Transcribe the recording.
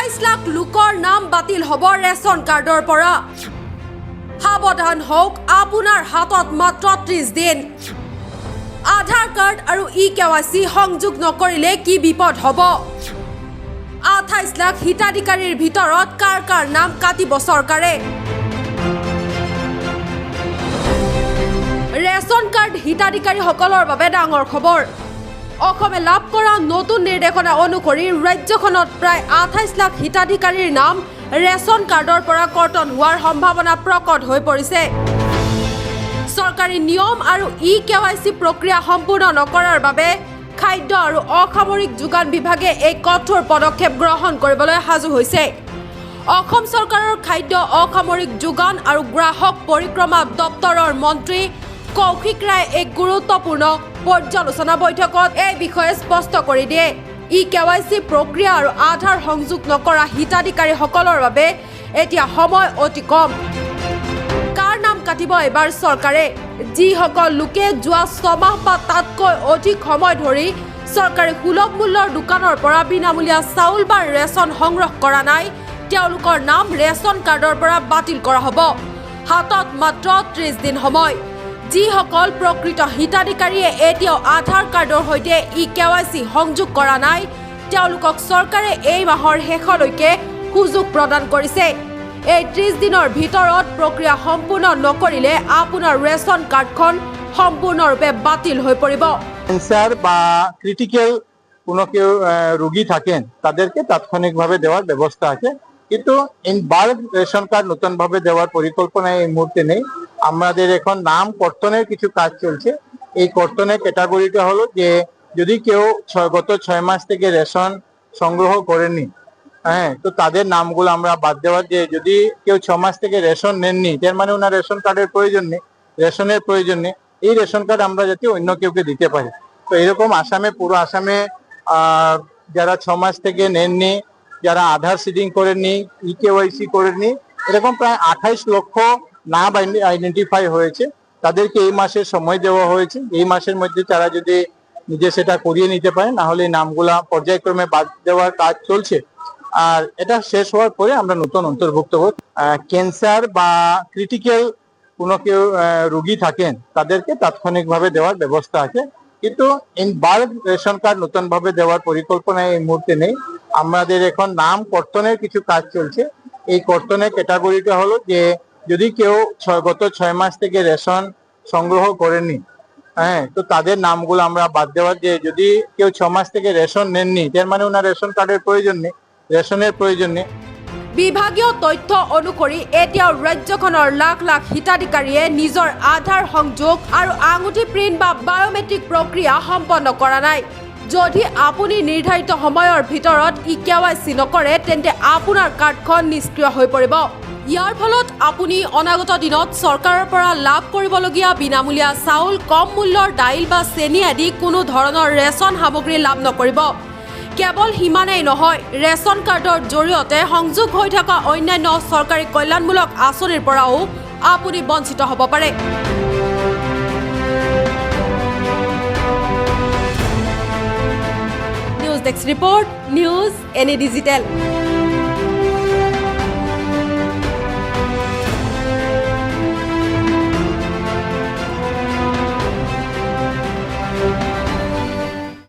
28 লাখ লোকৰ নাম বাতিল হ'ব ৰেচন কাৰ্ডৰ পৰা। সাৱধান হওক, আপোনাৰ হাতত মাত্ৰ 30 দিন। আধাৰ কাৰ্ড আৰু ই-KYC সংযোগ নকৰিলে কি বিপদ হ'ব? 28 লাখ হিতাধিকাৰীৰ ভিতৰত কাৰ কাৰ নাম কাটিব চৰকাৰে? ৰেচন কাৰ্ড হিতাধিকাৰীসকলৰ বাবে ডাঙৰ খবৰ। অসমে লাভ কৰা নতুন নিৰ্দেশনা অনুসৰি ৰাজ্যখনত প্ৰায় 28 লাখ হিতাধিকাৰীৰ নাম ৰেচন কাৰ্ডৰ পৰা কৰ্তন হোৱাৰ সম্ভাৱনা প্ৰকট হৈ পৰিছে। চৰকাৰী নিয়ম আৰু ই-KYC প্ৰক্ৰিয়া সম্পূৰ্ণ নকৰাৰ বাবে খাদ্য আৰু অসামৰিক যোগান বিভাগে এই কঠোৰ পদক্ষেপ গ্ৰহণ কৰিবলৈ সাজু হৈছে। অসম চৰকাৰৰ খাদ্য অসামৰিক যোগান আৰু গ্ৰাহক পৰিক্ৰমা দপ্তৰৰ মন্ত্ৰী কৌশিক ৰায় এক গুৰুত্বপূৰ্ণ পৰ্যালোচনা বৈঠকত এই বিষয়ে স্পষ্ট কৰি দিয়ে। ই-KYC প্ৰক্ৰিয়া আৰু আধাৰ সংযোগ নকৰা হিতাধিকাৰীসকলৰ বাবে এতিয়া সময় অতি কম। কাৰ নাম কাটিব এবাৰ চৰকাৰে? যিসকল লোকে যোৱা 6 মাহ বা তাতকৈ অধিক সময় ধৰি চৰকাৰী সুলভ মূল্যৰ দোকানৰ পৰা বিনামূলীয়া চাউল বা ৰেচন সংগ্ৰহ কৰা নাই, তেওঁলোকৰ নাম ৰেচন কাৰ্ডৰ পৰা বাতিল কৰা হ'ব। হাতত মাত্ৰ 30 দিন সময়। যিসকল প্ৰকৃত হিতাধিকাৰীয়ে এতিয়াও আধাৰ কাৰ্ডৰ সৈতে ই-KYC সংযোগ কৰা নাই, তেওঁলোকক চৰকাৰে এই মাহৰ শেষলৈকে সুযোগ প্ৰদান কৰিছে। এই 30 দিনৰ ভিতৰত প্ৰক্ৰিয়া সম্পূৰ্ণ নকৰিলে আপোনাৰ ৰেচন কাৰ্ডখন সম্পূৰ্ণৰূপে বাতিল হৈ পৰিব। ক্যান্সার বা ক্রিটিক্যাল কোনো কেউ রোগী থাকেন তাদেরকে তাৎক্ষণিকভাবে দেওয়ার ব্যবস্থা আছে, কিন্তু এবার রেশন কার্ড নতুনভাবে দেওয়ার পরিকল্পনা এই মুহূর্তে নেই। আমাদের এখন নাম কর্তনের কিছু কাজ চলছে। এই কর্তনের ক্যাটাগরিটা হলো যে যদি কেউ গত 6 মাস থেকে রেশন সংগ্রহ করেননি, হ্যাঁ, তো তাদের নামগুলো আমরা বাদ দেওয়ার, যে যদি কেউ 6 মাস থেকে রেশন নেননি তার মানে ওনার রেশন কার্ডের প্রয়োজন নেই, রেশনের প্রয়োজন নেই, এই রেশন কার্ড আমরা যাতে অন্য কেউকে দিতে পারি। তো এরকম আসামে, পুরো আসামে যারা 6 মাস থেকে নেননি, যারা আধার সিডিং করেননি, ই-KYC করেননি, এরকম প্রায় 28 লক্ষ নাম আইডেন্টিফাই হয়েছে। তাদেরকে এই মাসের সময় দেওয়া হয়েছে। এই মাসের মধ্যে তারা যদি নিজে সেটা করিয়ে নিতে পারে, না হলে নামগুলা পর্যায়ক্রমে বাদ দেওয়ার কাজ চলছে। আর এটা শেষ হওয়ার পরে আমরা নতুন অন্তর্ভুক্ত হব। ক্যান্সার বা ক্রিটিক্যাল কোনো কেউ রোগী থাকেন তাদেরকে তাৎক্ষণিকভাবে দেওয়ার ব্যবস্থা আছে, কিন্তু এবার রেশন কার্ড নতুনভাবে দেওয়ার পরিকল্পনা এই মুহূর্তে নেই। আমাদের এখন নাম কর্তনের কিছু কাজ চলছে। এই কর্তনের ক্যাটাগরিটা হলো যে যদি কেউ গত 6 মাস থেকে রেশন সংগ্রহ করেননি, হ্যাঁ, তো তাদের নামগুলো আমরা বাদ দেওয়ার, যে যদি কেউ 6 মাস থেকে রেশন নেননি তার মানে ওনার রেশন কার্ডের প্রয়োজন নেই, ৰেচনেৰ প্ৰয়োজন নেই। বিভাগীয় তথ্য অনুসৰি এতিয়াও ৰাজ্যখনৰ লাখ লাখ হিতাধিকাৰীয়ে নিজৰ আধাৰ সংযোগ আৰু আঙুঠি প্ৰিণ্ট বা বায়োমেট্ৰিক প্ৰক্ৰিয়া সম্পন্ন কৰা নাই। যদি আপুনি নিৰ্ধাৰিত সময়ৰ ভিতৰত ই-KYC নকৰে, তেন্তে আপোনাৰ কাৰ্ডখন নিষ্ক্ৰিয় হৈ পৰিব। ইয়াৰ ফলত আপুনি অনাগত দিনত চৰকাৰৰ পৰা লাভ কৰিবলগীয়া বিনামূলীয়া চাউল, কম মূল্যৰ দাইল বা চেনি আদি কোনো ধৰণৰ ৰেচন সামগ্ৰী লাভ নকৰিব। কেৱল সিমানেই নহয়, ৰেচন কাৰ্ডৰ জৰিয়তে সংযোগ হৈ থকা অন্যান্য চৰকাৰী কল্যাণমূলক আঁচনিৰ পৰাও আপুনি বঞ্চিত হ'ব পাৰে। News desk report, news any digital.